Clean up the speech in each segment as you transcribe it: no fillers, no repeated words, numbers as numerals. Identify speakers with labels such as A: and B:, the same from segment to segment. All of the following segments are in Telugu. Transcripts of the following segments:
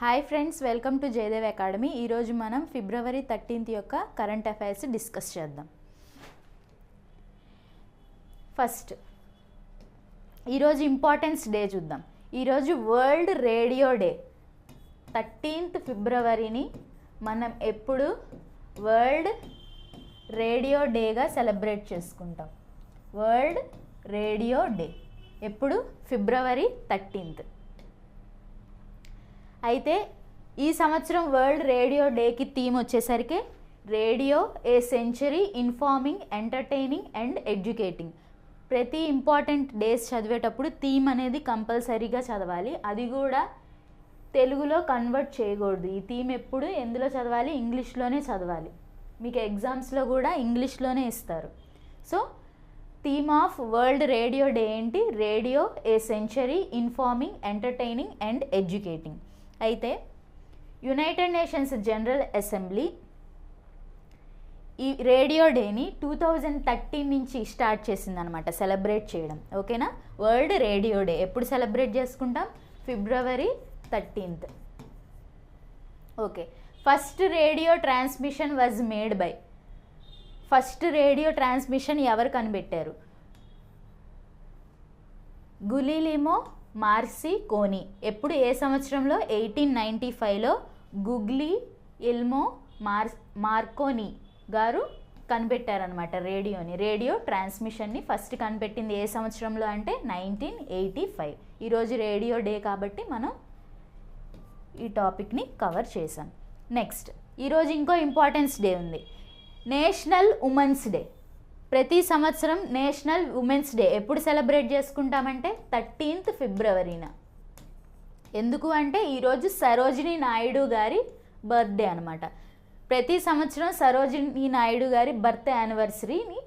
A: Hi friends, welcome to Jayadev academy. ఈరోజు మనం ఫిబ్రవరి 13 యొక్క కరెంట్ అఫైర్స్ డిస్కస్ చేద్దాం. ఫస్ట్ ఈరోజు ఇంపార్టెన్స్ డే చూద్దాం. ఈరోజు వరల్డ్ రేడియో డే. 13th ఫిబ్రవరిని మనం ఎప్పుడు వరల్డ్ రేడియో డేగా సెలబ్రేట్ చేసుకుంటాం. వరల్డ్ రేడియో డే ఎప్పుడు? ఫిబ్రవరి 13th. అయితే ఈ సంవత్సరం వరల్డ్ రేడియో డేకి థీమ్ వచ్చేసరికి radio a century informing, entertaining and educating. ప్రతి ఇంపార్టెంట్ డేస్ చదివేటప్పుడు థీమ్ అనేది కంపల్సరీగా చదవాలి. అది కూడా తెలుగులో కన్వర్ట్ చేయకూడదు. ఈ థీమ్ ఎప్పుడు ఎందులో చదవాలి? ఇంగ్లీష్లోనే చదవాలి. మీకు ఎగ్జామ్స్లో కూడా ఇంగ్లీష్లోనే ఇస్తారు. So theme of world radio day ఏంటి? Radio a century informing, entertaining and educating. అయితే యునైటెడ్ నేషన్స్ జనరల్ అసెంబ్లీ ఈ రేడియో డేని 2013 నుంచి స్టార్ట్ చేసిందనమాట సెలబ్రేట్ చేయడం. ఓకేనా? వరల్డ్ రేడియో డే ఎప్పుడు సెలబ్రేట్ చేసుకుంటాం? ఫిబ్రవరి 13th. Okay. First radio transmission was made by. First radio transmission ఎవరు కనిపెట్టారు? గులిలిమో మార్సికోని. ఎప్పుడు? ఏ సంవత్సరంలో? 1895లో గుగ్లీ ఎల్మో మార్కోని గారు కనిపెట్టారనమాట రేడియోని. రేడియో ట్రాన్స్మిషన్ని ఫస్ట్ కనిపెట్టింది ఏ సంవత్సరంలో అంటే 1985. ఈరోజు రేడియో డే కాబట్టి మనం ఈ టాపిక్ని కవర్ చేసాం. నెక్స్ట్, ఈరోజు ఇంకో ఇంపార్టెన్స్ డే ఉంది, నేషనల్ ఉమెన్స్ డే. ప్రతి సంవత్సరం నేషనల్ ఉమెన్స్ డే ఎప్పుడు సెలబ్రేట్ చేసుకుంటామంటే 13th ఫిబ్రవరిన. ఎందుకు అంటే ఈరోజు సరోజినీ నాయుడు గారి బర్త్డే అనమాట. ప్రతి సంవత్సరం సరోజినీ నాయుడు గారి బర్త్ యానివర్సరీని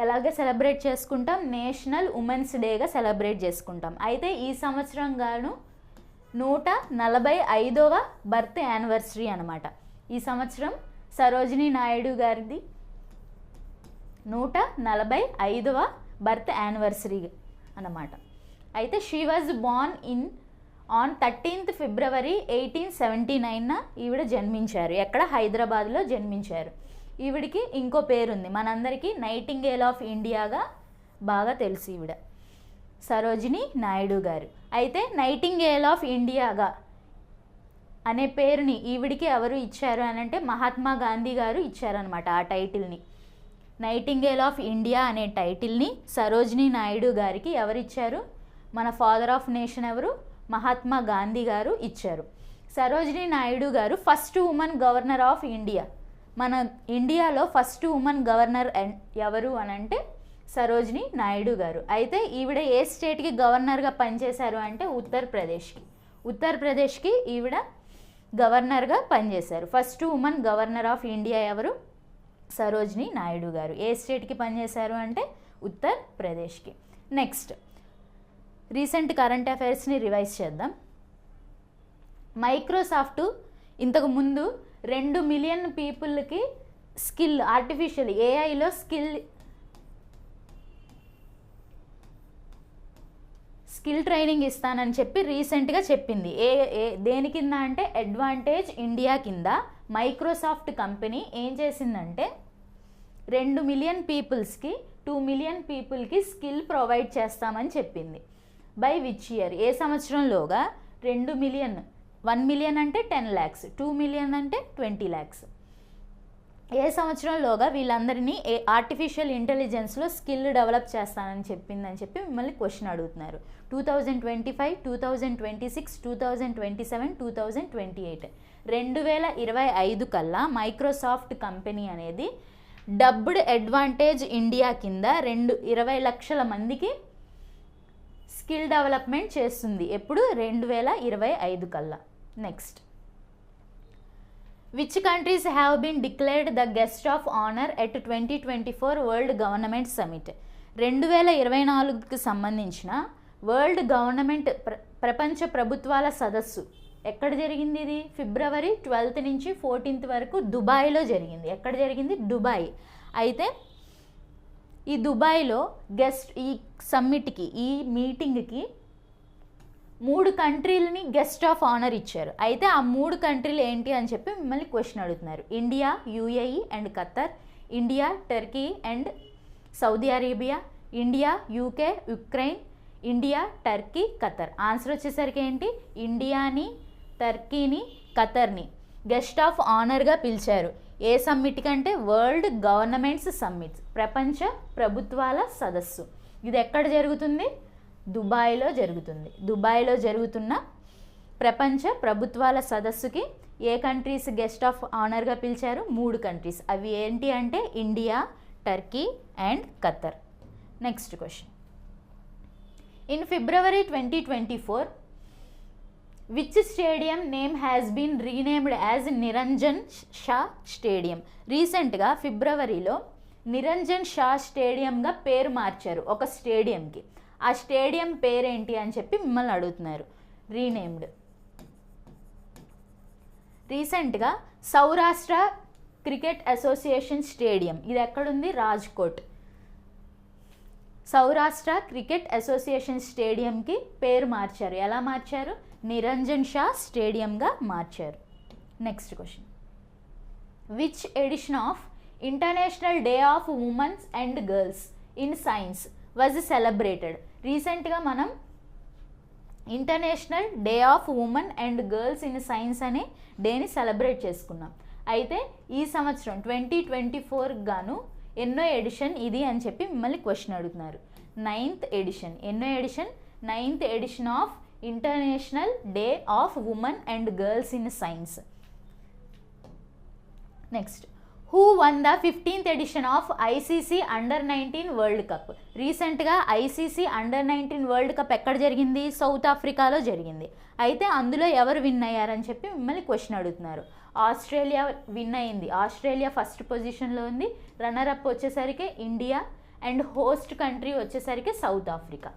A: ఎలాగ సెలబ్రేట్ చేసుకుంటాం? నేషనల్ ఉమెన్స్ డేగా సెలబ్రేట్ చేసుకుంటాం. అయితే ఈ సంవత్సరం గాను 145వ బర్త్ యానివర్సరీ అనమాట. ఈ సంవత్సరం సరోజినీ నాయుడు గారిది 145వ బర్త్ యానివర్సరీ అన్నమాట. అయితే she was Born on 13th ఫిబ్రవరి 1879న ఈవిడ జన్మించారు. ఎక్కడ? హైదరాబాద్లో జన్మించారు. ఈవిడికి ఇంకో పేరుంది, మనందరికీ నైటింగేల్ ఆఫ్ ఇండియాగా బాగా తెలుసు ఈవిడ, సరోజినీ నాయుడు గారు. అయితే నైటింగేల్ ఆఫ్ ఇండియాగా అనే పేరుని ఈవిడికి ఎవరు ఇచ్చారు అని అంటే మహాత్మా గాంధీ గారు ఇచ్చారనమాట. ఆ టైటిల్ని, నైటింగేల్ ఆఫ్ ఇండియా అనే టైటిల్ని సరోజినీ నాయుడు గారికి ఎవరిచ్చారు? మన ఫాదర్ ఆఫ్ నేషన్ ఎవరు? మహాత్మా గాంధీ గారు ఇచ్చారు. సరోజినీ నాయుడు గారు first women governor of India. మన ఇండియాలో ఫస్ట్ ఉమెన్ గవర్నర్ ఎవరు అని అంటే సరోజినీ నాయుడు గారు. అయితే ఈవిడ ఏ స్టేట్కి గవర్నర్గా పనిచేశారు అంటే ఉత్తరప్రదేశ్కి. ఉత్తరప్రదేశ్కి ఈవిడ గవర్నర్గా పనిచేశారు. First women governor of India ఎవరు? సరోజినీ నాయుడు గారు. ఏ స్టేట్కి పనిచేశారు అంటే ఉత్తరప్రదేశ్కి. నెక్స్ట్, రీసెంట్ కరెంట్ అఫైర్స్ని రివైజ్ చేద్దాం. మైక్రోసాఫ్ట్ ఇంతకు ముందు 2 మిలియన్ పీపుల్కి ఆర్టిఫిషియల్ ఏఐలో స్కిల్ ట్రైనింగ్ ఇస్తానని చెప్పి రీసెంట్గా చెప్పింది. దేని కింద అంటే అడ్వాంటేజ్ ఇండియా కింద మైక్రోసాఫ్ట్ కంపెనీ ఏం చేసిందంటే 2 మిలియన్ పీపుల్స్కి 2 మిలియన్ పీపుల్కి స్కిల్ ప్రొవైడ్ చేస్తామని చెప్పింది. By which year? ఏ సంవత్సరంలోగా? 2 మిలియన్. 1 మిలియన్ అంటే 10 lakhs, 2 మిలియన్ అంటే 20 lakhs. ఏ సంవత్సరంలోగా వీళ్ళందరినీ ఆర్టిఫిషియల్ ఇంటెలిజెన్స్లో స్కిల్ డెవలప్ చేస్తానని చెప్పిందని చెప్పి మిమ్మల్ని క్వశ్చన్ అడుగుతున్నారు. 2025, 2026, 2027, 2028. 2025 కల్లా మైక్రోసాఫ్ట్ కంపెనీ అనేది డబ్బుడ్ అడ్వాంటేజ్ ఇండియా కింద 20 లక్షల మందికి స్కిల్ డెవలప్మెంట్ చేస్తుంది. ఎప్పుడు? 2025 కల్లా. Next, which countries have been declared the guest of honour at 2024 world government summit. 2024కి సంబంధించిన వరల్డ్ గవర్నమెంట్ ప్రపంచ ప్రభుత్వాల సదస్సు ఎక్కడ జరిగింది? ఇది ఫిబ్రవరి 12th నుంచి 14th వరకు దుబాయ్లో జరిగింది. ఎక్కడ జరిగింది? దుబాయ్. అయితే ఈ దుబాయ్లో ఈ సమ్మిట్కి, ఈ మీటింగ్కి 3 కంట్రీలని గెస్ట్ ఆఫ్ ఆనర్ ఇచ్చారు. అయితే ఆ 3 కంట్రీలు ఏంటి అని చెప్పి మిమ్మల్ని క్వశ్చన్ అడుగుతున్నారు. India, UAE and Khattar, India, Turkey and Saudi Arabia, India, UK, Ukraine, India, Turkey, Khattar. Answer వచ్చేసరికి ఏంటి, ఇండియాని, టర్కీని, ఖత్తర్ని గెస్ట్ ఆఫ్ ఆనర్గా పిలిచారు. ఏ సమ్మిట్ కంటే వరల్డ్ గవర్నమెంట్స్ సమ్మిట్, ప్రపంచ ప్రభుత్వాల సదస్సు. ఇది ఎక్కడ జరుగుతుంది, దుబాయ్లో జరుగుతుంది. దుబాయ్లో జరుగుతున్న ప్రపంచ ప్రభుత్వాల సదస్సుకి ఏ కంట్రీస్ గెస్ట్ ఆఫ్ ఆనర్గా పిలిచారు, 3 కంట్రీస్. అవి ఏంటి అంటే India, Turkey and Qatar. Next question. In February 2024 which stadium name has been renamed as Niranjan Shah stadium. రీసెంట్గా ఫిబ్రవరిలో నిరంజన్ షా స్టేడియంగా పేరు మార్చారు ఒక స్టేడియంకి. ఆ స్టేడియం పేరేంటి అని చెప్పి మిమ్మల్ని అడుగుతున్నారు. రీనేమ్డ్. రీసెంట్గా సౌరాష్ట్ర క్రికెట్ అసోసియేషన్ స్టేడియం, ఇది ఎక్కడుంది, రాజ్కోట్. సౌరాష్ట్ర క్రికెట్ అసోసియేషన్ స్టేడియంకి పేరు మార్చారు. ఎలా మార్చారు, నిరంజన్ షా స్టేడియంగా మార్చారు. Next question. Which edition of international day of womens and girls in science was celebrated. రీసెంట్గా మనం international day of women and girls in science అనే డేని సెలబ్రేట్ చేసుకున్నాం. అయితే ఈ సంవత్సరం 2024 గాను ఎన్నో ఎడిషన్ ఇది అని చెప్పి మిమ్మల్ని క్వశ్చన్ అడుగుతున్నారు. 9th edition. ఎన్నో edition, 9th edition of international day of women and girls in science. Next. Who won the 15th edition of ICC under nineteen world cup. రీసెంట్గా ఐసీసీ అండర్-19 వరల్డ్ కప్ ఎక్కడ జరిగింది, సౌత్ ఆఫ్రికాలో జరిగింది. అయితే అందులో ఎవరు విన్ అయ్యారని చెప్పి మిమ్మల్ని క్వశ్చన్ అడుగుతున్నారు. ఆస్ట్రేలియా విన్ అయింది. ఆస్ట్రేలియా ఫస్ట్ పొజిషన్లో ఉంది. రన్నర్ అప్ వచ్చేసరికి ఇండియా అండ్ హోస్ట్ కంట్రీ వచ్చేసరికి సౌత్ ఆఫ్రికా.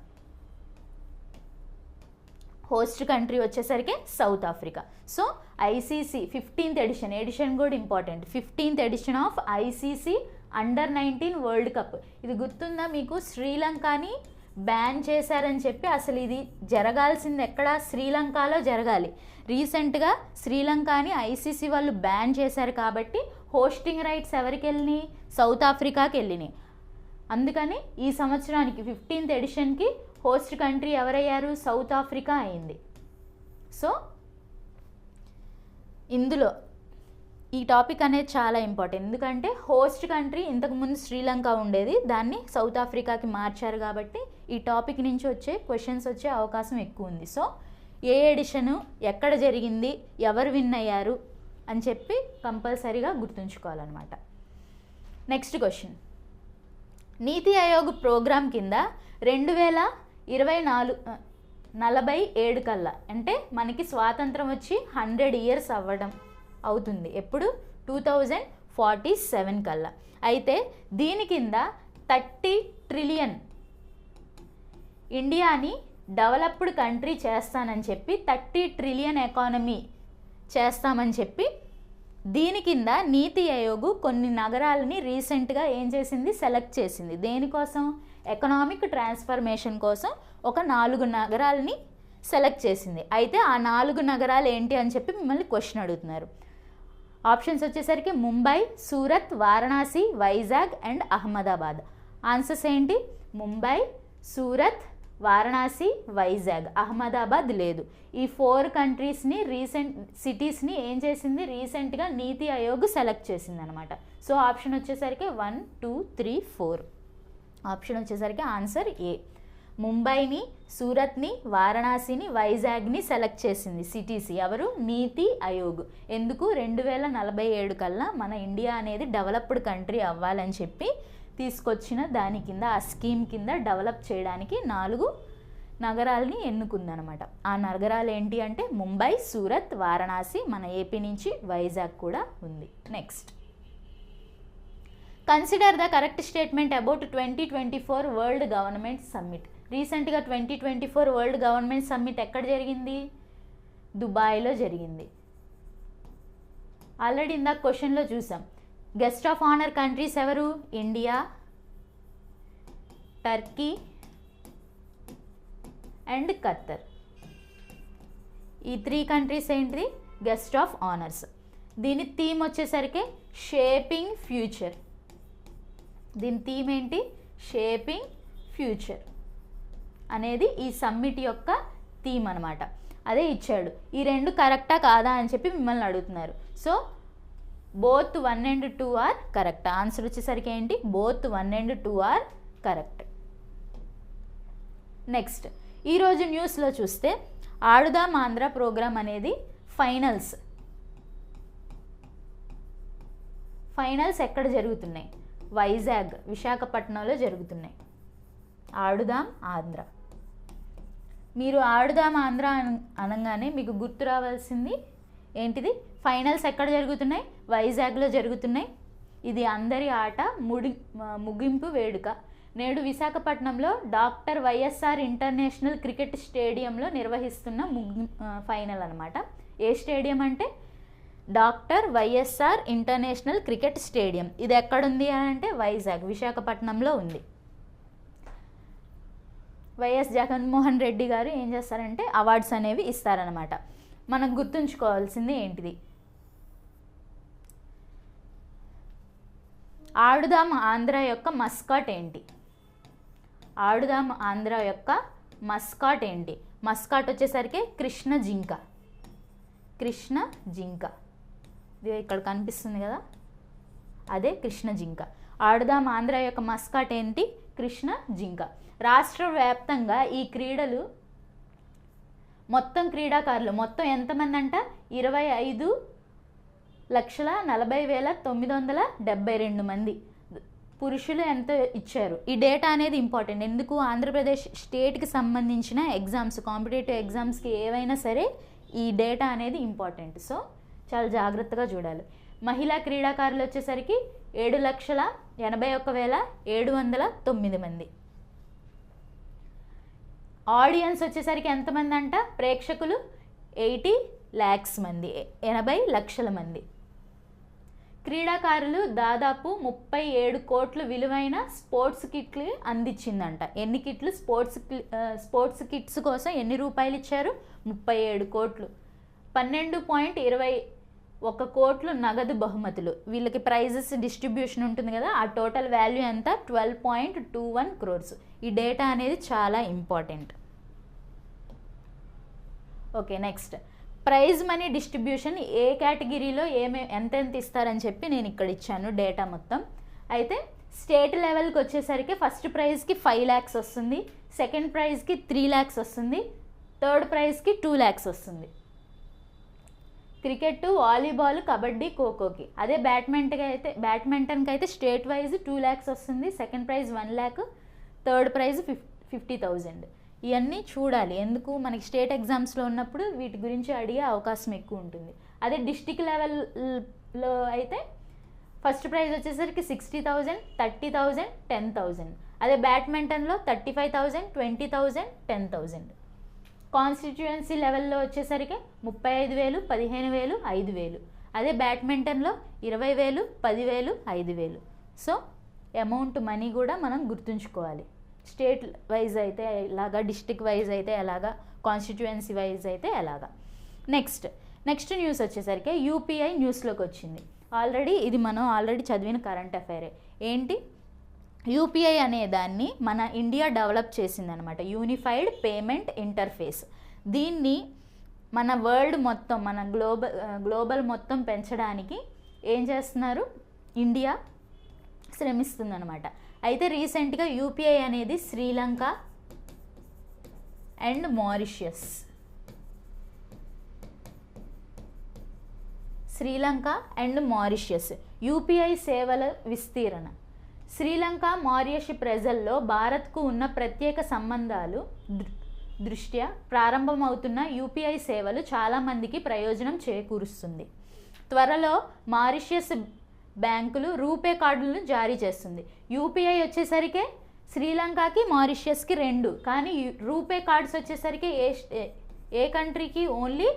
A: హోస్ట్ కంట్రీ వచ్చేసరికి South Africa. So ICC 15th edition, edition కూడా important. 15th edition of ICC under nineteen world cup. ఇది గుర్తుందా మీకు, శ్రీలంకని బ్యాన్ చేశారని చెప్పి అసలు ఇది జరగాల్సింది ఎక్కడ, శ్రీలంకలో జరగాలి. రీసెంట్గా శ్రీలంకని ఐసీసీ వాళ్ళు బ్యాన్ చేశారు కాబట్టి హోస్టింగ్ రైట్స్ ఎవరికి వెళ్ళినాయి, సౌత్ ఆఫ్రికాకి వెళ్ళినాయి. అందుకని ఈ సంవత్సరానికి 15th ఎడిషన్కి హోస్ట్ కంట్రీ ఎవరయ్యారు, సౌత్ ఆఫ్రికా అయింది. సో ఇందులో ఈ టాపిక్ అనేది చాలా ఇంపార్టెంట్. ఎందుకంటే హోస్ట్ కంట్రీ ఇంతకుముందు శ్రీలంక ఉండేది, దాన్ని సౌత్ ఆఫ్రికాకి మార్చారు. కాబట్టి ఈ టాపిక్ నుంచి వచ్చే క్వశ్చన్స్ వచ్చే అవకాశం ఎక్కువ ఉంది. సో ఏ ఎడిషను, ఎక్కడ జరిగింది, ఎవరు విన్ అయ్యారు అని చెప్పి కంపల్సరీగా గుర్తుంచుకోవాలన్నమాట. Next question. నీతి ఆయోగ్ ప్రోగ్రామ్ కింద 2047 కల్లా, అంటే మనకి స్వాతంత్రం వచ్చి 100 years అవుతుంది. ఎప్పుడు, 2047 కల్లా. అయితే దీని కింద 30 trillion ఇండియాని డెవలప్డ్ కంట్రీ చేస్తానని చెప్పి, 30 trillion ఎకానమీ చేస్తామని చెప్పి దీని కింద నీతి ఆయోగ్ కొన్ని నగరాలని రీసెంట్గా ఏం చేసింది, సెలెక్ట్ చేసింది. దేనికోసం, ఎకనామిక్ ట్రాన్స్ఫర్మేషన్ కోసం ఒక 4 నగరాలని సెలెక్ట్ చేసింది. అయితే ఆ 4 నగరాలు ఏంటి అని చెప్పి మిమ్మల్ని క్వశ్చన్ అడుగుతున్నారు. ఆప్షన్స్ వచ్చేసరికి ముంబై, సూరత్, వారణాసి, వైజాగ్ అండ్ అహ్మదాబాద్. ఆన్సర్స్ ఏంటి, ముంబై, సూరత్, వారణాసి, వైజాగ్. అహ్మదాబాద్ లేదు. ఈ 4 కంట్రీస్ని సిటీస్ని ఏం చేసింది, రీసెంట్గా నీతి ఆయోగ్ సెలెక్ట్ చేసింది అనమాట. సో ఆప్షన్ వచ్చేసరికి 1, 2, 3, 4. ఆప్షన్ వచ్చేసరికి ఆన్సర్ ఏ. ముంబైని, సూరత్ని, వారణాసిని, వైజాగ్ని సెలెక్ట్ చేసింది సిటీస్ ఎవరు, నీతి ఆయోగ్. ఎందుకు, 2047 కల్లా మన ఇండియా అనేది డెవలప్డ్ కంట్రీ అవ్వాలని చెప్పి తీసుకొచ్చిన దాని కింద, ఆ స్కీమ్ కింద డెవలప్ చేయడానికి 4 నగరాలని ఎన్నుకుందనమాట. ఆ నగరాలు ఏంటి అంటే ముంబై, సూరత్, వారణాసి, మన ఏపీ నుంచి వైజాగ్ కూడా ఉంది. Next. Consider the correct statement about 2024 world government summit. రీసెంట్గా 2024 వరల్డ్ గవర్నమెంట్ సమ్మిట్ ఎక్కడ జరిగింది, దుబాయ్లో జరిగింది. ఆల్రెడీ ఇందాక క్వశ్చన్లో చూసాం. గెస్ట్ ఆఫ్ ఆనర్ కంట్రీస్ ఎవరు, ఇండియా, టర్కీ అండ్ ఖత్తర్. ఈ 3 కంట్రీస్ ఏంటిది గెస్ట్ ఆఫ్ ఆనర్స్. దీని థీమ్ వచ్చేసరికి షేపింగ్ ఫ్యూచర్. దీని థీమ్ ఏంటి షేపింగ్ ఫ్యూచర్ అనేది ఈ సమ్మిట్ యొక్క థీమ్ అనమాట. అదే ఇచ్చాడు. ఈ 2 కరెక్టా కాదా అని చెప్పి మిమ్మల్ని అడుగుతున్నారు. So both 1 and 2 are correct. Answer వచ్చేసరికి ఏంటి both 1 and 2 are correct. Next ఈరోజు న్యూస్లో చూస్తే ఆడుదాం ఆంధ్ర ప్రోగ్రామ్ అనేది ఫైనల్స్ ఎక్కడ జరుగుతున్నాయి? వైజాగ్ విశాఖపట్నంలో జరుగుతున్నాయి. ఆడుదాం ఆంధ్ర. మీరు ఆడుదాం ఆంధ్ర అనగానే మీకు గుర్తు రావాల్సింది ఏంటిది? ఫైనల్స్ ఎక్కడ జరుగుతున్నాయి? వైజాగ్లో జరుగుతున్నాయి. ఇది అందరి ఆట ముగింపు వేడుక నేడు విశాఖపట్నంలో డాక్టర్ వైఎస్ఆర్ ఇంటర్నేషనల్ క్రికెట్ స్టేడియంలో నిర్వహిస్తున్న ఫైనల్ అనమాట. ఏ స్టేడియం అంటే doctor YSR international cricket stadium. ఇది ఎక్కడుంది అంటే వైజాగ్ విశాఖపట్నంలో ఉంది. వైఎస్ జగన్మోహన్ రెడ్డి గారు ఏం చేస్తారంటే అవార్డ్స్ అనేవి ఇస్తారనమాట. మనం గుర్తుంచుకోవాల్సింది ఏంటిది? ఆడుదాం ఆంధ్ర యొక్క మస్కాట్ ఏంటి? ఆడుదాం ఆంధ్ర యొక్క మస్కాట్ ఏంటి? మస్కాట్ వచ్చేసరికి కృష్ణ జింక. ఇది ఇక్కడ కనిపిస్తుంది కదా, అదే కృష్ణ జింక. ఆడుదాం ఆంధ్ర యొక్క మస్కాట్ ఏంటి? కృష్ణ జింక. రాష్ట్ర వ్యాప్తంగా ఈ క్రీడలు మొత్తం క్రీడాకారులు మొత్తం ఎంతమంది అంట 25,40,972 మంది. పురుషులు ఎంత ఇచ్చారు? ఈ డేటా అనేది ఇంపార్టెంట్. ఎందుకు? ఆంధ్రప్రదేశ్ స్టేట్కి సంబంధించిన ఎగ్జామ్స్, కాంపిటేటివ్ ఎగ్జామ్స్కి ఏవైనా సరే ఈ డేటా అనేది ఇంపార్టెంట్. సో చాలా జాగ్రత్తగా చూడాలి. మహిళా క్రీడాకారులు వచ్చేసరికి 7,81,709 మంది. ఆడియన్స్ వచ్చేసరికి ఎంతమంది అంట? ప్రేక్షకులు 80 lakhs మంది, 80 లక్షల మంది. క్రీడాకారులు దాదాపు 37 కోట్లు విలువైన స్పోర్ట్స్ కిట్లు అందించిందంట. ఎన్ని కిట్లు? స్పోర్ట్స్ కిట్స్ కోసం ఎన్ని రూపాయలు ఇచ్చారు? 37 కోట్లు. 12.21 కోట్లు నగదు బహుమతులు. వీళ్ళకి ప్రైజెస్ డిస్ట్రిబ్యూషన్ ఉంటుంది కదా, ఆ టోటల్ వాల్యూ ఎంత? 12.21 crores. ఈ డేటా అనేది చాలా important. Okay, next prize money distribution ఏ కేటగిరీలో ఎంతెంత ఇస్తారని చెప్పి నేను ఇక్కడ ఇచ్చాను డేటా మొత్తం. అయితే స్టేట్ లెవెల్కి వచ్చేసరికి ఫస్ట్ ప్రైజ్కి 5 lakhs వస్తుంది, సెకండ్ ప్రైజ్కి 3 lakhs వస్తుంది, థర్డ్ ప్రైజ్కి 2 lakhs వస్తుంది. క్రికెట్, వాలీబాల్, కబడ్డీ, ఖోఖోకి. అదే బ్యాడ్మింటన్కి అయితే స్టేట్ వైజ్ 2 lakhs వస్తుంది, second prize 1 lakh, third prize 50,000. ఇవన్నీ చూడాలి. ఎందుకు? మనకి స్టేట్ ఎగ్జామ్స్లో ఉన్నప్పుడు వీటి గురించి అడిగే అవకాశం ఎక్కువ ఉంటుంది. అదే డిస్టిక్ లెవెల్లో అయితే ఫస్ట్ ప్రైజ్ వచ్చేసరికి 60,000, 30,000, 10,000. అదే బ్యాడ్మింటన్లో 35,000, 20,000, 10,000. కాన్స్టిట్యుయెన్సీ లెవెల్లో వచ్చేసరికి 35,000, 15,000, 5,000. అదే బ్యాడ్మింటన్లో 20,000, 10,000, 5,000. సో అమౌంట్ మనీ కూడా మనం గుర్తుంచుకోవాలి. స్టేట్ వైజ్ అయితే ఎలాగా, డిస్టిక్ వైజ్ అయితే ఎలాగా, కాన్స్టిట్యుయెన్సీ వైజ్ అయితే ఎలాగా. నెక్స్ట్ న్యూస్ వచ్చేసరికి యూపీఐ న్యూస్లోకి వచ్చింది. ఇది మనం ఆల్రెడీ చదివిన కరెంట్ అఫైరే. ఏంటి? యూపీఐ అనే దాన్ని మన ఇండియా డెవలప్ చేసిందనమాట. Unified payment interface. దీన్ని మన వరల్డ్ మొత్తం, మన గ్లోబల్ మొత్తం పెంచడానికి ఏం చేస్తున్నారు? ఇండియా శ్రమిస్తుందనమాట. అయితే రీసెంట్గా యూపీఐ అనేది శ్రీలంక అండ్ మారిషియస్ యూపీఐ సేవల విస్తీరణ. శ్రీలంక, మారిషస్ ప్రజల్లో భారత్కు ఉన్న ప్రత్యేక సంబంధాలు దృష్ట్యా ప్రారంభమవుతున్న యూపీఐ సేవలు చాలామందికి ప్రయోజనం చేకూరుస్తుంది. త్వరలో మారిషస్ బ్యాంకులు రూపే కార్డులను జారీ చేస్తుంది. యూపీఐ వచ్చేసరికి శ్రీలంకకి, మారిషస్కి 2, కానీ రూపే కార్డ్స్ వచ్చేసరికి ఏ కంట్రీకి? ఓన్లీ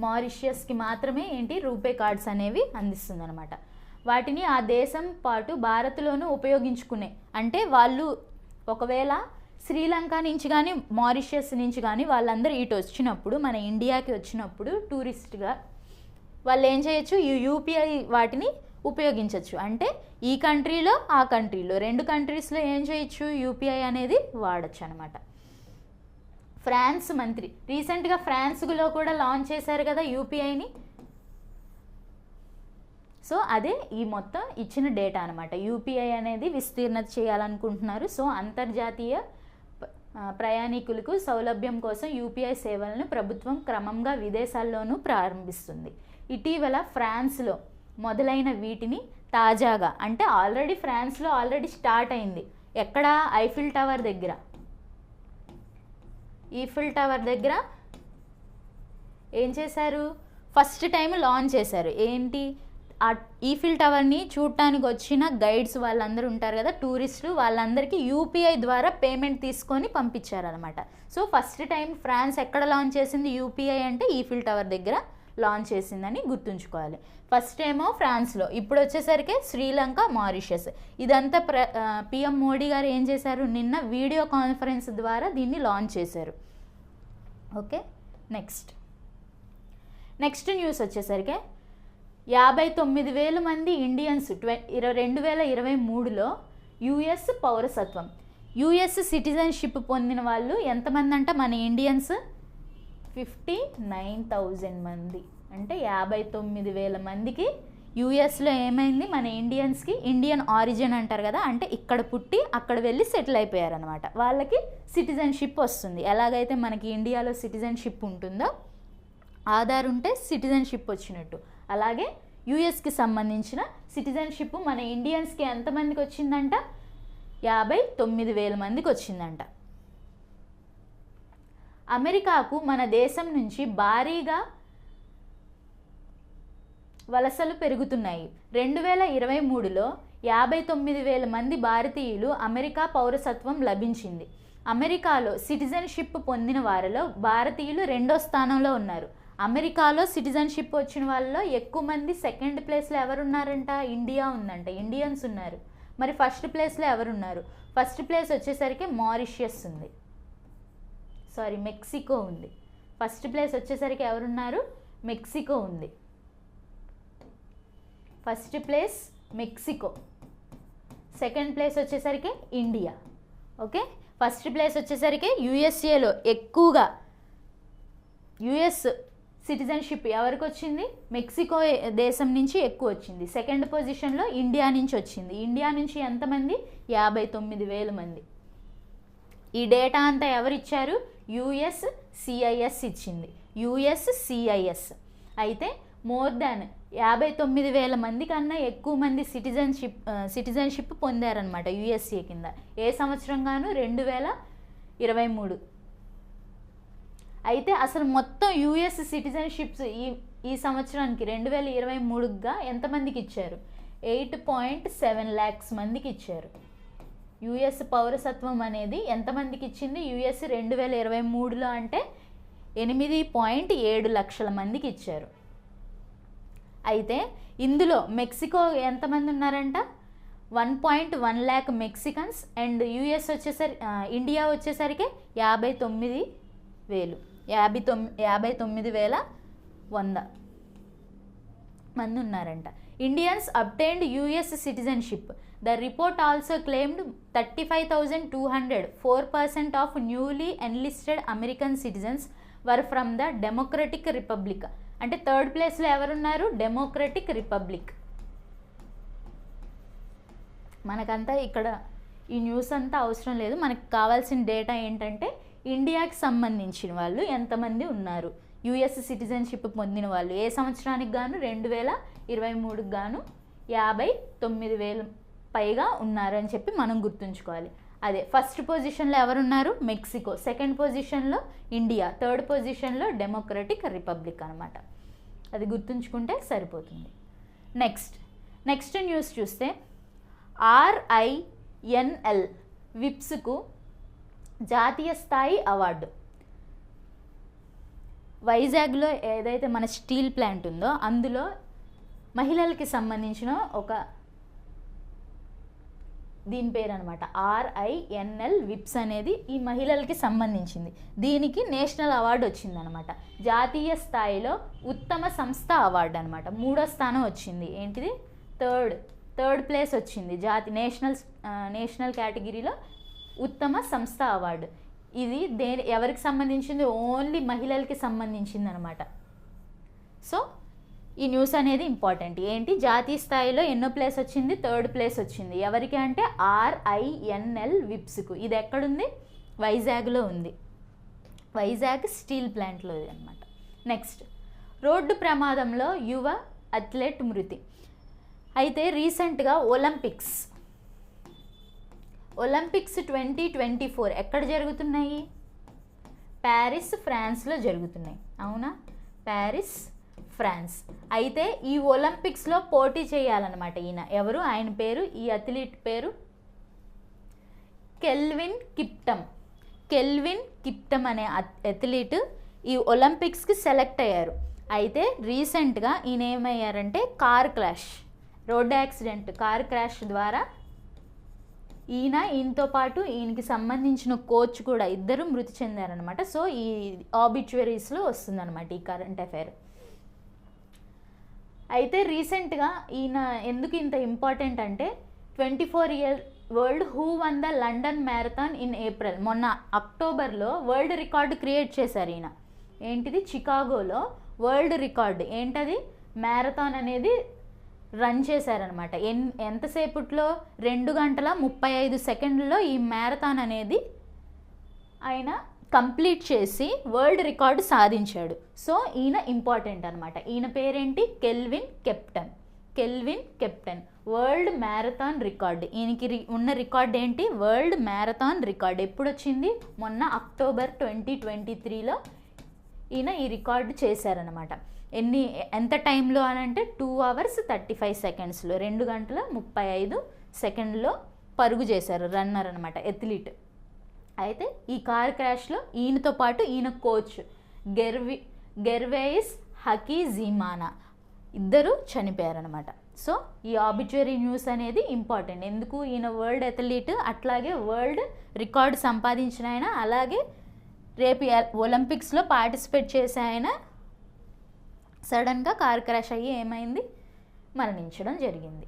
A: మారిషస్కి మాత్రమే ఏంటి రూపే కార్డ్స్ అనేవి అందిస్తుంది అనమాట. వాటిని ఆ దేశం పాటు భారత్లోనూ ఉపయోగించుకునే, అంటే వాళ్ళు ఒకవేళ శ్రీలంక నుంచి కానీ మారిషస్ నుంచి కానీ వాళ్ళందరూ ఇటు వచ్చినప్పుడు మన ఇండియాకి వచ్చినప్పుడు టూరిస్ట్గా వాళ్ళు ఏం చేయొచ్చు, ఈ యూపీఐ వాటిని ఉపయోగించవచ్చు. అంటే ఈ కంట్రీలో ఆ కంట్రీలో 2 కంట్రీస్లో ఏం చేయొచ్చు, యూపీఐ అనేది వాడచ్చు అనమాట. ఫ్రాన్స్ మంత్రి రీసెంట్గా ఫ్రాన్స్లో కూడా లాంచ్ చేశారు కదా యూపీఐని. సో అదే ఈ మొత్తం ఇచ్చిన డేటా అనమాట. యూపీఐ అనేది విస్తీర్ణత చేయాలనుకుంటున్నారు. సో అంతర్జాతీయ ప్రయాణికులకు సౌలభ్యం కోసం యూపీఐ సేవలను ప్రభుత్వం క్రమంగా విదేశాల్లోనూ ప్రారంభిస్తుంది. ఇటీవల ఫ్రాన్స్లో మొదలైన వీటిని తాజాగా, అంటే ఫ్రాన్స్లో ఆల్రెడీ స్టార్ట్ అయింది. ఎక్కడ, ఐఫిల్ టవర్ దగ్గర. ఈఫిల్ టవర్ దగ్గర ఏం చేశారు, ఫస్ట్ టైం లాంచ్ చేశారు. ఏంటి, ఆ ఈఫిల్ టవర్ని చూడటానికి వచ్చిన గైడ్స్ వాళ్ళందరూ ఉంటారు కదా, టూరిస్టులు, వాళ్ళందరికీ యూపీఐ ద్వారా పేమెంట్ తీసుకొని పంపించారనమాట. సో ఫస్ట్ టైం ఫ్రాన్స్ ఎక్కడ లాంచ్ చేసింది యూపీఐ అంటే ఈఫిల్ టవర్ దగ్గర లాంచ్ చేసిందని గుర్తుంచుకోవాలి. ఫస్ట్ ఏమో ఫ్రాన్స్లో, ఇప్పుడు వచ్చేసరికి శ్రీలంక, మారిషస్. ఇదంతా పిఎం మోడీ గారు ఏం చేశారు, నిన్న వీడియో కాన్ఫరెన్స్ ద్వారా దీన్ని లాంచ్ చేశారు. ఓకే, నెక్స్ట్ న్యూస్ వచ్చేసరికి 59,000 మంది ఇండియన్స్ 2023లో యుఎస్ పౌరసత్వం, యుఎస్ సిటిజన్షిప్ పొందిన వాళ్ళు ఎంతమంది అంట, మన ఇండియన్స్ 59,000 మంది. అంటే 59,000 మందికి యూఎస్లో ఏమైంది, మన ఇండియన్స్కి ఇండియన్ ఆరిజిన్ అంటారు కదా, అంటే ఇక్కడ పుట్టి అక్కడ వెళ్ళి సెటిల్ అయిపోయారనమాట. వాళ్ళకి సిటిజన్షిప్ వస్తుంది. ఎలాగైతే మనకి ఇండియాలో సిటిజన్షిప్ ఉంటుందో, ఆధార్ ఉంటే సిటిజన్షిప్ వచ్చినట్టు, అలాగే యూఎస్కి సంబంధించిన సిటిజన్షిప్ మన ఇండియన్స్కి ఎంతమందికి వచ్చిందంట, 59,000 మందికి వచ్చిందంట. అమెరికాకు మన దేశం నుంచి భారీగా వలసలు పెరుగుతున్నాయి. 2023లో 59,000 మంది భారతీయులు అమెరికా పౌరసత్వం లభించింది. అమెరికాలో సిటిజన్షిప్ పొందిన వారిలో భారతీయులు 2వ స్థానంలో ఉన్నారు. అమెరికాలో సిటిజన్షిప్ వచ్చిన వాళ్ళలో ఎక్కువ మంది సెకండ్ ప్లేస్లో ఎవరున్నారంట, ఇండియా ఉందంట, ఇండియన్స్ ఉన్నారు. మరి ఫస్ట్ ప్లేస్లో ఎవరున్నారు, ఫస్ట్ ప్లేస్ వచ్చేసరికి మారిషియస్ ఉంది, మెక్సికో ఉంది. ఫస్ట్ ప్లేస్ వచ్చేసరికి ఎవరున్నారు, మెక్సికో ఉంది. First place Mexico, second place వచ్చేసరికి ఇండియా. ఓకే, ఫస్ట్ ప్లేస్ వచ్చేసరికి యుఎస్ఏలో ఎక్కువగా యుఎస్ సిటిజన్షిప్ ఎవరికి వచ్చింది, మెక్సికో దేశం నుంచి ఎక్కువ వచ్చింది. సెకండ్ పొజిషన్లో ఇండియా నుంచి వచ్చింది. ఇండియా నుంచి ఎంతమంది, 59,000 మంది. ఈ డేటా అంతా ఎవరు ఇచ్చారు, యుఎస్సిఐఎస్ ఇచ్చింది, యుఎస్సిఐఎస్. అయితే మోర్ దాన్ 59,000 మంది కన్నా ఎక్కువ మంది సిటిజన్షిప్ పొందారనమాట యుఎస్ఏ కింద. ఏ సంవత్సరం గాను, 2023. అయితే అసలు మొత్తం యుఎస్ సిటిజన్షిప్స్ ఈ సంవత్సరానికి 2023గా ఎంతమందికి ఇచ్చారు, 8.7 lakhs మందికి ఇచ్చారు. యుఎస్ పౌరసత్వం అనేది ఎంతమందికి ఇచ్చింది, యుఎస్ 2023లో అంటే 8.7 లక్షల మందికి ఇచ్చారు. అయితే ఇందులో మెక్సికో ఎంతమంది ఉన్నారంట, 1.1 lakh Mexicans. And US India వచ్చేసరికి 59,100 మంది ఉన్నారంట. Indians obtained US citizenship. The report also claimed 35,200, 4% of newly enlisted American citizens were from the democratic republic. అంటే థర్డ్ ప్లేస్లో ఎవరున్నారు, డెమోక్రటిక్ రిపబ్లిక్. మనకంతా ఇక్కడ ఈ న్యూస్ అంతా అవసరం లేదు. మనకు కావాల్సిన డేటా ఏంటంటే ఇండియాకి సంబంధించిన వాళ్ళు ఎంతమంది ఉన్నారు, యుఎస్ సిటిజన్షిప్ పొందిన వాళ్ళు ఏ సంవత్సరానికి గాను, 2023కి గాను 59,000 పైగా ఉన్నారు అని చెప్పి మనం గుర్తుంచుకోవాలి. అదే ఫస్ట్ పొజిషన్లో ఎవరున్నారు, మెక్సికో, సెకండ్ పొజిషన్లో ఇండియా, థర్డ్ పొజిషన్లో డెమోక్రటిక్ రిపబ్లిక్ అనమాట. అది గుర్తుంచుకుంటే సరిపోతుంది. నెక్స్ట్ న్యూస్ చూస్తే RINL విప్స్కు జాతీయ స్థాయి అవార్డు. వైజాగ్లో ఏదైతే మన స్టీల్ ప్లాంట్ ఉందో అందులో మహిళలకి సంబంధించిన ఒక దీని పేరు అనమాట. RINL విప్స్ అనేది ఈ మహిళలకి సంబంధించింది. దీనికి నేషనల్ అవార్డు వచ్చిందనమాట. జాతీయ స్థాయిలో ఉత్తమ సంస్థ అవార్డు అనమాట. 3వ స్థానం వచ్చింది. ఏంటిది? థర్డ్ ప్లేస్ వచ్చింది నేషనల్ కేటగిరీలో ఉత్తమ సంస్థ అవార్డు. ఇది ఎవరికి సంబంధించింది? ఓన్లీ మహిళలకి సంబంధించింది అనమాట. సో ఈ న్యూస్ అనేది ఇంపార్టెంట్. ఏంటి? జాతీయ స్థాయిలో ఎన్నో ప్లేస్ వచ్చింది? థర్డ్ ప్లేస్ వచ్చింది. ఎవరికి అంటే RINL విప్స్కు. ఇది ఎక్కడుంది? వైజాగ్లో ఉంది. వైజాగ్ స్టీల్ ప్లాంట్లో అనమాట. నెక్స్ట్, రోడ్డు ప్రమాదంలో యువ అథ్లెట్ మృతి. అయితే రీసెంట్గా ఒలింపిక్స్ 2024 ఎక్కడ జరుగుతున్నాయి? ప్యారిస్, ఫ్రాన్స్లో జరుగుతున్నాయి. అవునా? Paris, France. అయితే ఈ ఒలింపిక్స్లో పోటీ చేయాలన్నమాట ఈయన. ఎవరు? ఆయన పేరు, ఈ అథ్లీట్ పేరు కెల్విన్ కిప్టమ్ అనే అథ్లీట్ ఈ ఒలింపిక్స్కి సెలెక్ట్ అయ్యారు. అయితే రీసెంట్గా ఈయన ఏమయ్యారంటే రోడ్డు యాక్సిడెంట్, కార్ క్రాష్ ద్వారా ఈయనతో పాటు ఈయనకి సంబంధించిన కోచ్ కూడా ఇద్దరు మృతి చెందారనమాట. సో ఈ ఆబిచ్యువరీస్లో వస్తుందన్నమాట ఈ కరెంట్ అఫైర్. అయితే రీసెంట్గా ఈయన ఎందుకు ఇంత ఇంపార్టెంట్ అంటే 24 year world who won the London marathon in April. మొన్న అక్టోబర్లో వరల్డ్ రికార్డు క్రియేట్ చేశారు ఈయన. ఏంటిది? చికాగోలో వరల్డ్ రికార్డు. ఏంటది? మ్యారథాన్ అనేది రన్ చేశారనమాట. ఎంతసేపట్లో? 2 గంటల 35 సెకండ్లలో ఈ మ్యారథాన్ అనేది ఆయన కంప్లీట్ చేసి వరల్డ్ రికార్డు సాధించాడు. సో ఈయన ఇంపార్టెంట్ అనమాట. ఈయన పేరేంటి? Kelvin captain. World marathon record. ఈయనకి ఉన్న రికార్డు ఏంటి? World marathon record. ఎప్పుడు వచ్చింది? మొన్న అక్టోబర్ 2023లో ఈయన ఈ రికార్డు చేశారనమాట. ఎంత టైంలో అని అంటే 2 hours 35 seconds, 2 గంటల 35 సెకండ్లో పరుగు చేశారు. రన్నర్ అనమాట, అథ్లీట్. అయితే ఈ కార్ క్రాష్లో ఈయనతో పాటు ఈయన కోచ్ గెర్వేయిస్ హకీజిమానా ఇద్దరు చనిపోయారనమాట. సో ఈ ఆబిచ్యువరీ న్యూస్ అనేది ఇంపార్టెంట్. ఎందుకు? ఈయన వరల్డ్ అథ్లీట్, అట్లాగే వరల్డ్ రికార్డు సంపాదించిన ఆయన, అలాగే రేపు ఒలింపిక్స్లో పార్టిసిపేట్ చేసే ఆయన సడన్గా కార్ క్రాష్ అయ్యి ఏమైంది? మరణించడం జరిగింది.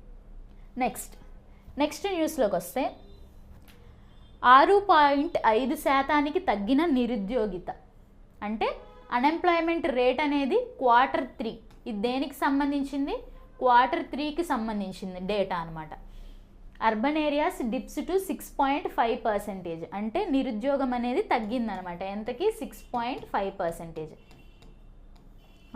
A: నెక్స్ట్ న్యూస్లోకి వస్తే 6.5% తగ్గిన నిరుద్యోగిత. అంటే అన్ఎంప్లాయ్మెంట్ రేట్ అనేది Q3. ఇది దేనికి సంబంధించింది? Q3కి సంబంధించింది డేటా అనమాట. Urban areas dips to 6.5%. అంటే నిరుద్యోగం అనేది తగ్గిందనమాట. ఎంతకి? 6.5%.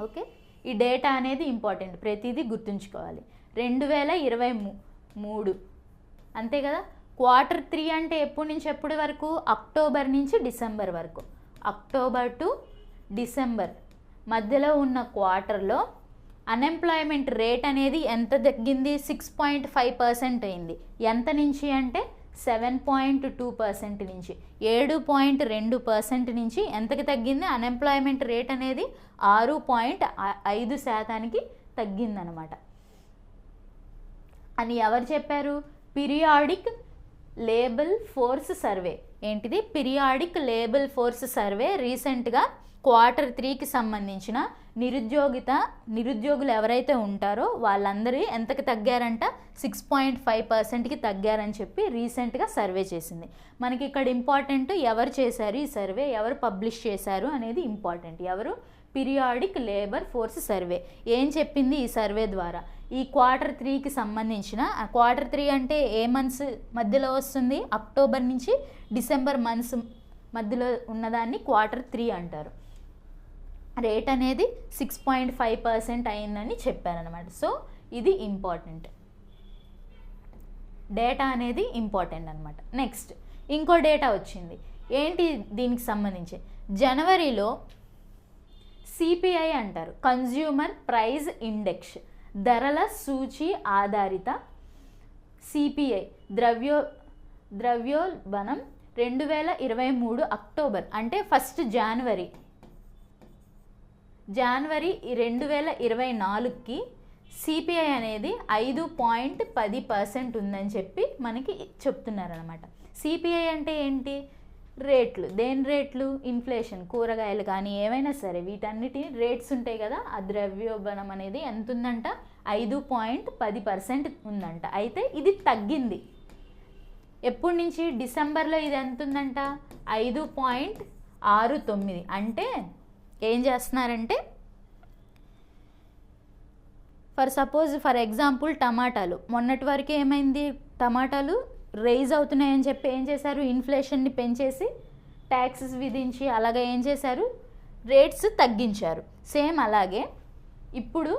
A: ఓకే, ఈ డేటా అనేది ఇంపార్టెంట్. ప్రతిదీ గుర్తుంచుకోవాలి. 2023 అంతే కదా. Q3 అంటే ఎప్పటి నుంచి ఎప్పటి వరకు? అక్టోబర్ నుంచి డిసెంబర్ వరకు. అక్టోబర్ టు డిసెంబర్ మధ్యలో ఉన్న క్వార్టర్లో అన్ఎంప్లాయ్మెంట్ రేట్ అనేది ఎంత తగ్గింది? 6.5% అయింది. ఎంత నుంచి అంటే 7.2% నుంచి 7.2% నుంచి ఎంతకి తగ్గింది? అన్ఎంప్లాయ్మెంట్ రేట్ అనేది 6.5%కి తగ్గిందనమాట. అని ఎవరు చెప్పారు? Periodic labour force survey. ఏంటిది? పీరియాడిక్ లేబర్ ఫోర్స్ సర్వే రీసెంట్గా Q3కి సంబంధించిన నిరుద్యోగులు ఎవరైతే ఉంటారో వాళ్ళందరూ ఎంతకి తగ్గారంట? 6.5%కి తగ్గారని చెప్పి రీసెంట్గా సర్వే చేసింది. మనకి ఇక్కడ ఇంపార్టెంట్ ఎవరు చేశారు ఈ సర్వే, ఎవరు పబ్లిష్ చేశారు అనేది ఇంపార్టెంట్. ఎవరు? Periodic labour force survey. ఏం చెప్పింది ఈ సర్వే ద్వారా? ఈ Q3కి సంబంధించిన, Q3 అంటే ఏ మంత్స్ మధ్యలో వస్తుంది? అక్టోబర్ నుంచి డిసెంబర్ మంత్స్ మధ్యలో ఉన్నదాన్ని Q3 అంటారు. రేట్ అనేది 6.5% అయిందని చెప్పారనమాట. సో ఇది ఇంపార్టెంట్, డేటా అనేది ఇంపార్టెంట్ అనమాట. నెక్స్ట్ ఇంకో డేటా వచ్చింది. ఏంటి దీనికి సంబంధించి? జనవరిలో CPI అంటారు, కన్జ్యూమర్ ప్రైస్ ఇండెక్స్, ధరల సూచి ఆధారిత CPI ద్రవ్యోల్బణం 2023 అక్టోబర్ అంటే జనవరి 2024కి సిపిఐ అనేది 5.10% ఉందని చెప్పి మనకి చెప్తున్నారనమాట. సిపిఐ అంటే ఏంటి? రేట్లు. దేని రేట్లు? ఇన్ఫ్లేషన్, కూరగాయలు కానీ ఏవైనా సరే వీటన్నిటి రేట్స్ ఉంటాయి కదా, ఆ ద్రవ్యోల్బణం అనేది ఎంత ఉందంట? 5.10% ఉందంట. అయితే ఇది తగ్గింది. ఎప్పటి నుంచి? డిసెంబర్లో ఇది ఎంత ఉందంట? 5.69. అంటే ఏం చేస్తున్నారంటే, ఫర్ ఎగ్జాంపుల్ టమాటాలు మొన్నటి వరకు ఏమైంది? టమాటాలు రైజ్ అవుతున్నాయని చెప్పి ఏం చేశారు? ఇన్ఫ్లేషన్ని పెంచేసి ట్యాక్సెస్ విధించి అలాగే ఏం చేశారు? రేట్స్ తగ్గించారు. సేమ్ అలాగే ఇప్పుడు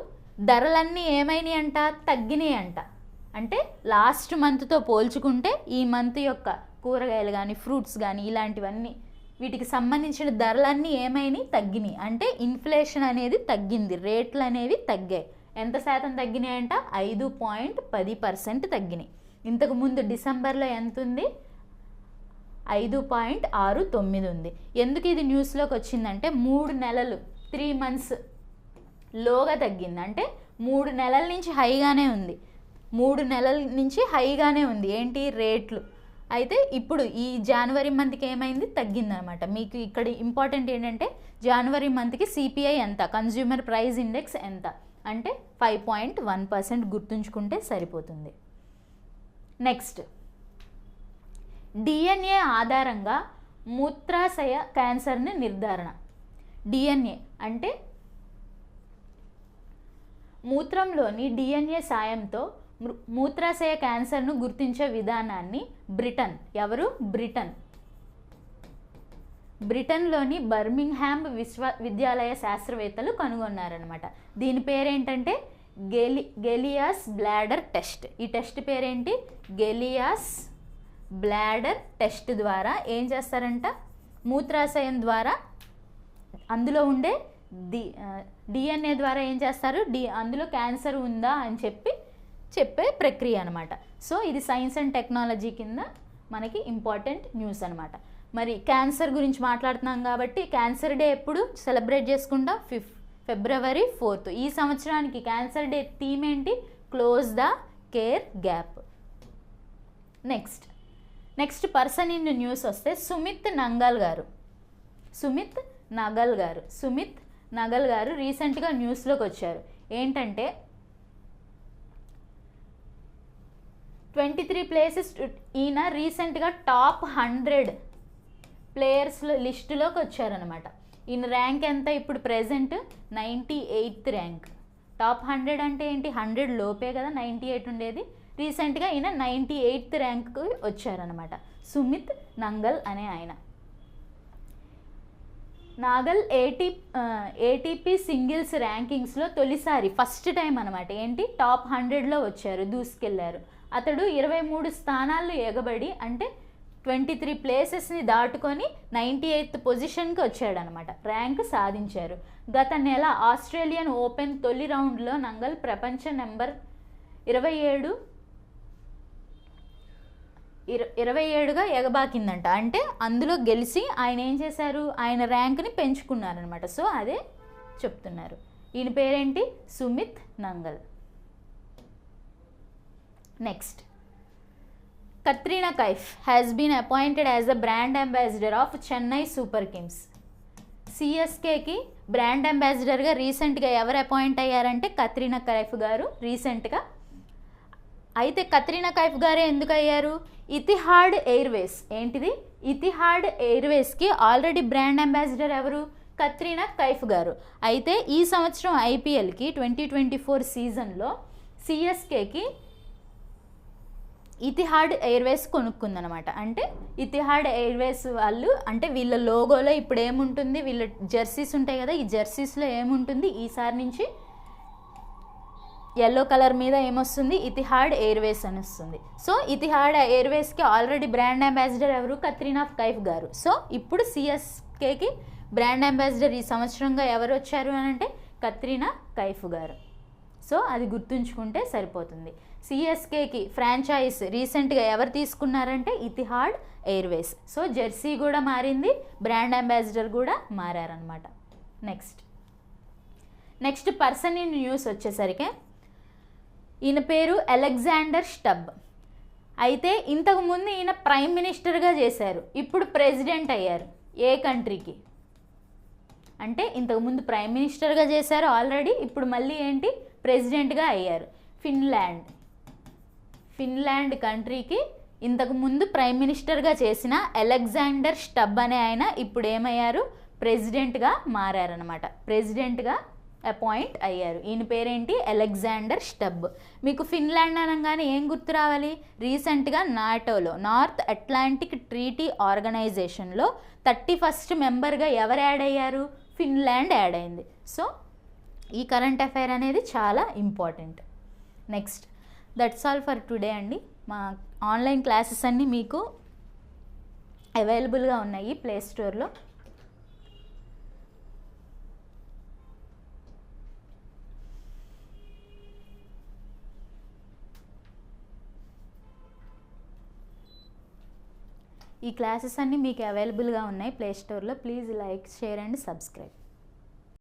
A: ధరలన్నీ ఏమైనాయి అంట? తగ్గినాయి అంట. అంటే లాస్ట్ మంత్తో పోల్చుకుంటే ఈ మంత్ యొక్క కూరగాయలు కానీ ఫ్రూట్స్ కానీ ఇలాంటివన్నీ వీటికి సంబంధించిన ధరలన్నీ ఏమైనాయి? తగ్గినాయి. అంటే ఇన్ఫ్లేషన్ అనేది తగ్గింది, రేట్లు అనేవి తగ్గాయి. ఎంత శాతం తగ్గినాయి అంట? 5.10% తగ్గినాయి. ఇంతకుముందు డిసెంబర్లో ఎంత ఉంది? 5.69 ఉంది. ఎందుకు ఇది న్యూస్లోకి వచ్చిందంటే 3 నెలలు 3 months లోగా తగ్గింది. అంటే 3 నెలల నుంచి హైగానే ఉంది. 3 నెలల నుంచి హైగానే ఉంది. ఏంటి? రేట్లు. అయితే ఇప్పుడు ఈ జనవరి మంత్కి ఏమైంది? తగ్గిందనమాట. మీకు ఇక్కడ ఇంపార్టెంట్ ఏంటంటే జనవరి మంత్కి సిపిఐ ఎంత, కన్జ్యూమర్ ప్రైస్ ఇండెక్స్ ఎంత అంటే 5.1% గుర్తుంచుకుంటే సరిపోతుంది. నెక్స్ట్, డిఎన్ఏ ఆధారంగా మూత్రాశయ క్యాన్సర్ని నిర్ధారణ. డిఎన్ఏ అంటే మూత్రంలోని డిఎన్ఏ సాయంతో మూత్రాశయ క్యాన్సర్ను గుర్తించే విధానాన్ని బ్రిటన్లోని బర్మింగ్హామ్ విశ్వవిద్యాలయ శాస్త్రవేత్తలు కనుగొన్నారనమాట. దీని పేరేంటంటే గెలియాస్ బ్లాడర్ టెస్ట్. ఈ టెస్ట్ పేరేంటి? గెలియాస్ బ్లాడర్ టెస్ట్ ద్వారా ఏం చేస్తారంట? మూత్రాశయం ద్వారా అందులో ఉండే డిఎన్ఏ ద్వారా ఏం చేస్తారు? అందులో క్యాన్సర్ ఉందా అని చెప్పే ప్రక్రియ అనమాట. సో ఇది సైన్స్ అండ్ టెక్నాలజీ కింద మనకి ఇంపార్టెంట్ న్యూస్ అనమాట. మరి క్యాన్సర్ గురించి మాట్లాడుతున్నాం కాబట్టి క్యాన్సర్ డే ఎప్పుడు సెలబ్రేట్ చేసుకుంటాం? ఫిబ్రవరి 4th. ఈ సంవత్సరానికి క్యాన్సర్ డే థీమ్ ఏంటి? Close the care gap. Next person in news వస్తే సుమిత్ నగల్ గారు రీసెంట్గా న్యూస్లోకి వచ్చారు. ఏంటంటే 23 places ఈయన రీసెంట్గా టాప్ 100 ప్లేయర్స్ లిస్టులోకి వచ్చారనమాట. ఈయన ర్యాంక్ ఎంత ఇప్పుడు ప్రెజెంట్? 98th rank. టాప్ 100 అంటే ఏంటి? 100 లోపే కదా 98 ఉండేది. రీసెంట్గా ఈయన 98th ర్యాంక్కి వచ్చారనమాట. సుమిత్ నంగల్ అనే ఆయన. నాగల్ ఏటీపీ సింగిల్స్ ర్యాంకింగ్స్లో తొలిసారి ఫస్ట్ టైం అనమాట. ఏంటి? టాప్ 100లో వచ్చారు, దూసుకెళ్లారు. అతడు 23 స్థానాలు ఎగబడి అంటే 23 ప్లేసెస్ని దాటుకొని 98th పొజిషన్కి వచ్చాడనమాట. ర్యాంక్ సాధించారు. గత నెల ఆస్ట్రేలియన్ ఓపెన్ తొలి రౌండ్లో నంగల్ ప్రపంచ నెంబర్ 27గా ఎగబాకిందంట. అంటే అందులో గెలిచి ఆయన ఏం చేశారు? ఆయన ర్యాంక్ని పెంచుకున్నారనమాట. సో అదే చెప్తున్నారు. ఈయన పేరేంటి? Sumit Nagal. Next, Katrina Kaif has been appointed as the brand ambassador of Chennai Super Kings. సిఎస్కేకి బ్రాండ్ అంబాసిడర్గా రీసెంట్గా ఎవరు అపాయింట్ అయ్యారంటే కత్రినా కైఫ్ గారు రీసెంట్గా. అయితే కత్రినా కైఫ్ గారే ఎందుకు అయ్యారు? Etihad Airways. ఏంటిది? ఇతిహాడ్ ఎయిర్వేస్కి ఆల్రెడీ బ్రాండ్ అంబాసిడర్ ఎవరు? కత్రినా కైఫ్ గారు. అయితే ఈ సంవత్సరం ఐపీఎల్కి 2024 సీజన్లో సిఎస్కేకి ఇతిహాడ్ ఎయిర్వేస్ కొనుక్కుందనమాట. అంటే ఇతిహాడ్ ఎయిర్వేస్ వాళ్ళు అంటే వీళ్ళ లోగోలో ఇప్పుడు ఏముంటుంది? వీళ్ళ జెర్సీస్ ఉంటాయి కదా, ఈ జెర్సీస్లో ఏముంటుంది? ఈసారి నుంచి ఎల్లో కలర్ మీద ఏమొస్తుంది? ఇతిహాడ్ ఎయిర్వేస్ అని వస్తుంది. So Etihad ఎయిర్వేస్కి already brand ambassador ఎవరు? కత్రినా కైఫ్ గారు. సో ఇప్పుడు సిఎస్కేకి బ్రాండ్ అంబాసిడర్ ఈ సంవత్సరంగా ఎవరు వచ్చారు అని అంటే కత్రినా కైఫ్ గారు. సో అది గుర్తుంచుకుంటే సరిపోతుంది. సిఎస్కేకి ఫ్రాంచైజ్ రీసెంట్గా ఎవరు తీసుకున్నారంటే ఇతిహాడ్ ఎయిర్వేస్. సో జెర్సీ కూడా మారింది, బ్రాండ్ అంబాసిడర్ కూడా మారారనమాట. నెక్స్ట్ పర్సన్ ఇన్ న్యూస్ వచ్చేసరికి ఈయన పేరు అలెగ్జాండర్ స్టబ్. అయితే ఇంతకుముందు ఈయన ప్రైమ్ మినిస్టర్గా చేశారు, ఇప్పుడు ప్రెసిడెంట్ అయ్యారు. ఏ కంట్రీకి అంటే ఇంతకుముందు ప్రైమ్ మినిస్టర్గా చేశారు ఆల్రెడీ, ఇప్పుడు మళ్ళీ ఏంటి ప్రెసిడెంట్గా అయ్యారు. ఫిన్లాండ్ కంట్రీకి ఇంతకుముందు ప్రైమ్ మినిస్టర్గా చేసిన అలెగ్జాండర్ స్టబ్ అనే ఆయన ఇప్పుడు ఏమయ్యారు, ప్రెసిడెంట్గా మారారనమాట. ప్రెసిడెంట్గా అపాయింట్ అయ్యారు. ఈయన పేరేంటి, అలెగ్జాండర్ స్టబ్. మీకు ఫిన్లాండ్ అనగానే ఏం గుర్తు రావాలి, రీసెంట్గా నాటోలో, నార్త్ అట్లాంటిక్ ట్రీటీ ఆర్గనైజేషన్లో 31st మెంబర్గా ఎవరు యాడ్ అయ్యారు, ఫిన్లాండ్ యాడ్ అయింది. సో ఈ కరెంట్ అఫైర్ అనేది చాలా important. Next, that's all for today అండి. మా ఆన్లైన్ క్లాసెస్ అన్నీ మీకు అవైలబుల్గా ఉన్నాయి ప్లే స్టోర్లో. ఈ క్లాసెస్ అన్నీ మీకు అవైలబుల్గా ఉన్నాయి ప్లే స్టోర్లో. Please like, share and subscribe.